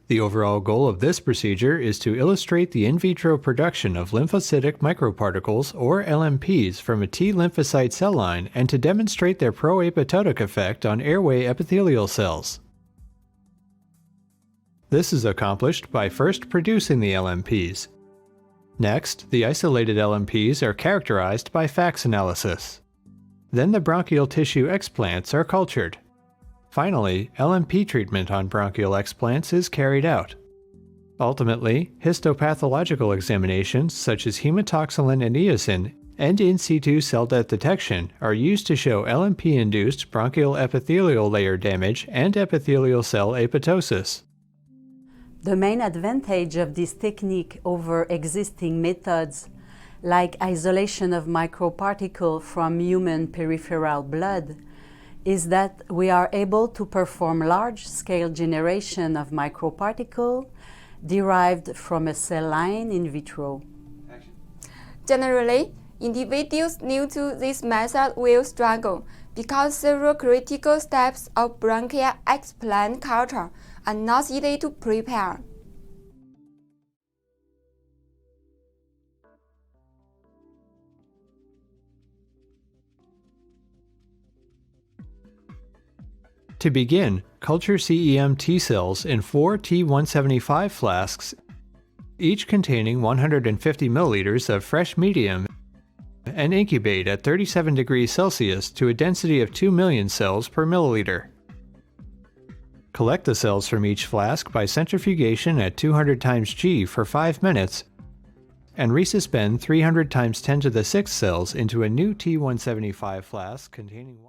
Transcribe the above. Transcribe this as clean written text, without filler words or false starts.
The overall goal of this procedure is to illustrate the in vitro production of lymphocytic microparticles, or LMPs, from a T lymphocyte cell line and to demonstrate their proapoptotic effect on airway epithelial cells. This is accomplished by first producing the LMPs. Next, the isolated LMPs are characterized by FACS analysis. Then the bronchial tissue explants are cultured. Finally, LMP treatment on bronchial explants is carried out. Ultimately, histopathological examinations such as hematoxylin and eosin and in situ cell death detection are used to show LMP-induced bronchial epithelial layer damage and epithelial cell apoptosis. The main advantage of this technique over existing methods, like isolation of microparticles from human peripheral blood, is that we are able to perform large-scale generation of microparticles derived from a cell line in vitro. Generally, individuals new to this method will struggle because several critical steps of bronchial explant culture are not easy to prepare. To begin, culture CEM T cells in 4 T175 flasks, each containing 150 milliliters of fresh medium, and incubate at 37 degrees Celsius to a density of 2 million cells per milliliter. Collect the cells from each flask by centrifugation at 200 times G for 5 minutes, and resuspend 300 times 10 to the 6th cells into a new T175 flask containing